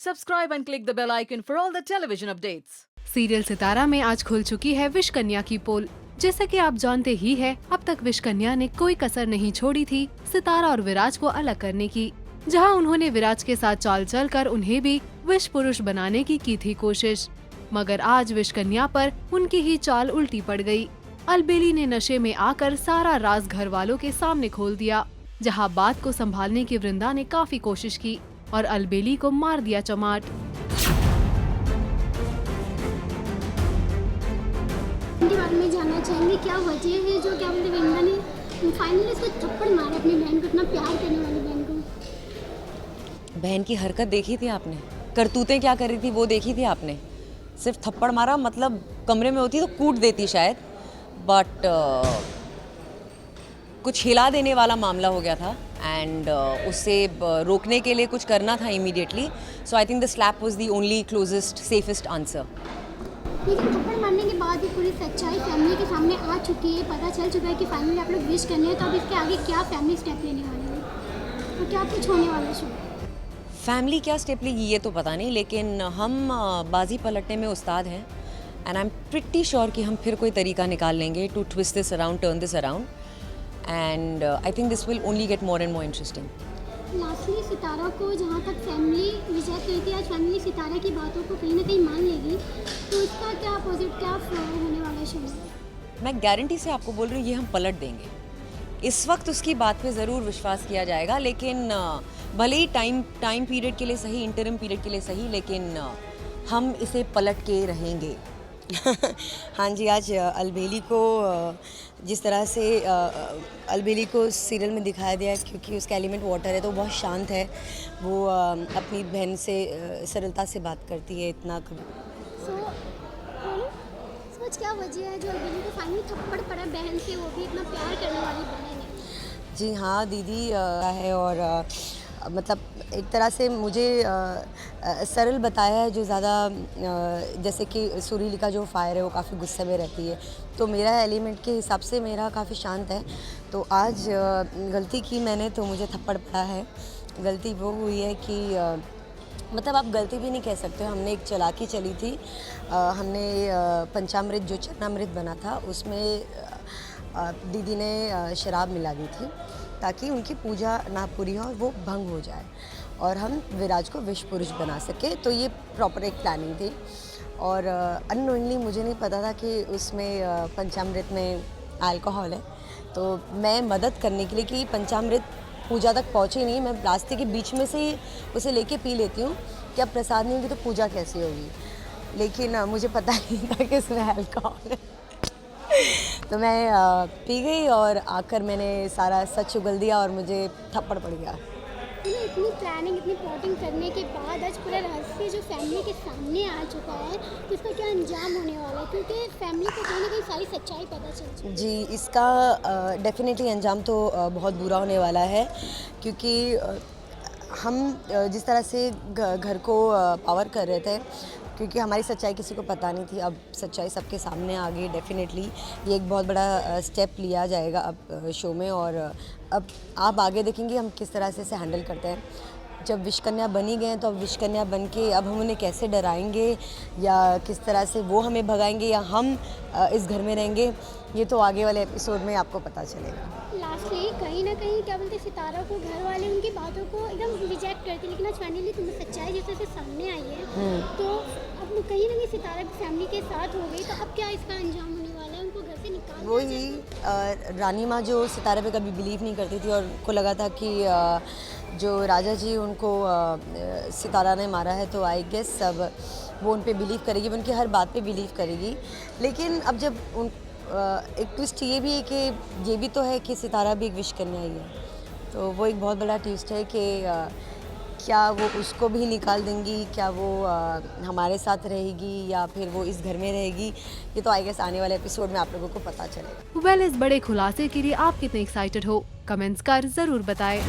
Subscribe and click the bell icon for all the television updates. Serial Sitara में आज खुल चुकी है विश कन्या की पोल। जैसा कि आप जानते ही हैं, अब तक विश कन्या ने कोई कसर नहीं छोड़ी थी सितारा और विराज को अलग करने की। जहां उन्होंने विराज के साथ चाल चल कर उन्हें भी विश पुरुष बनाने की थी कोशिश, मगर आज विश कन्या पर उनकी ही चाल उल्टी पड़ गई। अलबेली ने नशे में आकर सारा राज घर वालों के सामने खोल दिया। जहां बात को संभालने की वृंदा ने काफी कोशिश की और अलबेली को मार दिया चमाट। के बारे में जानना चाहेंगे, क्या वजह है जो क्या बोलते वृंदा ने फाइनली इसको थप्पड़ मारा अपनी बहन को, इतना प्यार करने वाली बहन को। बहन की हरकत देखी थी आपने? करतूतें क्या कर रही थी वो देखी थी आपने? सिर्फ थप्पड़ मारा, मतलब कमरे में होती तो कूट देती शायद, बट कुछ हिला देने वाला मामला हो गया था एंड उसे रोकने के लिए कुछ करना था immediately. So I think the slap was the only closest safest answer. लेकिन थप्पड़ मारने के बाद भी पूरी सच्चाई फैमिली के सामने आ चुकी है, पता चल चुका है कि फाइनली आप लोग विश करने हैं, तो अब इसके आगे क्या फैमिली स्टेप लेने वाले हैं और क्या कुछ होने वाला है? फैमिली क्या स्टेप लेगी ये तो पता नहीं, लेकिन हम बाजी पलटने में उस्ताद हैं and I am pretty sure कि हम फिर कोई तरीका निकाल लेंगे to twist this around, turn this around, and I think this will only get more and more interesting. Lastly Sitara को जहाँ तक फैमिली रिजेक्ट करती है, आज फैमिली सितारा की बातों को कहीं ना कहीं मान लेगी, तो इसका क्या अपोजिट क्या होने वाला है शो में? मैं गारंटी से आपको बोल रही हूँ ये हम पलट देंगे। इस वक्त उसकी बात पे ज़रूर विश्वास किया जाएगा, लेकिन भले ही टाइम पीरियड के लिए सही, इंटरिम पीरियड के लिए सही, लेकिन हम इसे पलट के रहेंगे। हाँ जी, आज अलबेली को जिस तरह से अलबेली को सीरियल में दिखाया गया है, क्योंकि उसका एलिमेंट वाटर है तो बहुत शांत है, वो अपनी बहन से सरलता से बात करती है, इतना सोच क्या वजह है जो अलबेली को फाइनली थप्पड़ पड़ा बहन से, वो भी इतना प्यार करने वाली बहन है? जी हाँ दीदी है, और मतलब एक तरह से मुझे सरल बताया है, जो ज़्यादा जैसे कि सुरीली का जो फायर है वो काफ़ी गुस्से में रहती है, तो मेरा एलिमेंट के हिसाब से मेरा काफ़ी शांत है। तो आज गलती की मैंने, तो मुझे थप्पड़ पड़ा है। गलती वो हुई है कि मतलब आप गलती भी नहीं कह सकते, हमने एक चालाकी चली थी। हमने पंचामृत जो चरणामृत बना था उसमें दीदी ने शराब मिला दी थी ताकि उनकी पूजा ना पूरी हो और वो भंग हो जाए और हम विराज को विश पुरुष बना सके। तो ये प्रॉपर एक प्लानिंग थी, और अननोइंगली मुझे नहीं पता था कि उसमें पंचामृत में अल्कोहल है, तो मैं मदद करने के लिए कि पंचामृत पूजा तक पहुँचे नहीं, मैं रास्ते के बीच में से ही उसे लेके पी लेती हूँ कि अब प्रसाद नहीं होगी तो पूजा कैसे होगी, लेकिन मुझे पता नहीं था कि इसमें अल्कोहल है। तो मैं पी गई और आकर मैंने सारा सच उगल दिया और मुझे थप्पड़ पड़ गया। इतनी प्लानिंग, इतनी प्लॉटिंग करने के बाद आज पूरा रहस्य जो फैमिली के सामने आ चुका है, तो इसका क्या अंजाम होने वाला है? क्योंकि फैमिली को कहीं ना कहीं सारी सच्चाई पता चल चुकी है। जी, इसका डेफिनेटली अंजाम तो बहुत बुरा होने वाला है, क्योंकि हम जिस तरह से घर को पावर कर रहे थे, क्योंकि हमारी सच्चाई किसी को पता नहीं थी, अब सच्चाई सबके सामने आ गई। डेफिनेटली ये एक बहुत बड़ा स्टेप लिया जाएगा अब शो में, और अब आप आगे देखेंगे हम किस तरह से इसे हैंडल करते हैं। जब विश कन्या बनी गए हैं तो अब विश कन्या बन के अब हम उन्हें कैसे डराएंगे या किस तरह से वो हमें भगाएंगे या हम इस घर में रहेंगे, ये तो आगे वाले एपिसोड में आपको पता चलेगा। लास्टली कहीं ना कहीं क्या बोलते सितारा को घर वाले उनकी बातों को एकदम रिजेक्ट करते, लेकिन आज फाइनली तुम्हें सच्चाई जिस तरह से सामने आई है, तो अब कहीं ना कहीं सितारा की फैमिली के साथ हो गई, तो अब क्या इसका अंजाम होने वाला है? उनको घर से निकाल वही रानी माँ जो सितारे पे कभी बिलीव नहीं करती थी और उनको लगा था कि जो राजा जी उनको सितारा ने मारा है, तो आई गेस अब वो उन पे बिलीव करेगी, वो उनकी हर बात पे बिलीव करेगी। लेकिन अब जब उन एक ट्विस्ट ये भी है कि ये भी तो है कि सितारा भी एक विश करने आई है, तो वो एक बहुत बड़ा ट्विस्ट है कि क्या वो उसको भी निकाल देंगी, क्या वो हमारे साथ रहेगी या फिर वो इस घर में रहेगी, ये तो आई गेस आने वाले एपिसोड में आप लोगों को पता चलेगा। वेल, इस बड़े खुलासे के लिए आप कितने एक्साइटेड हो, कमेंट्स कर जरूर बताएं।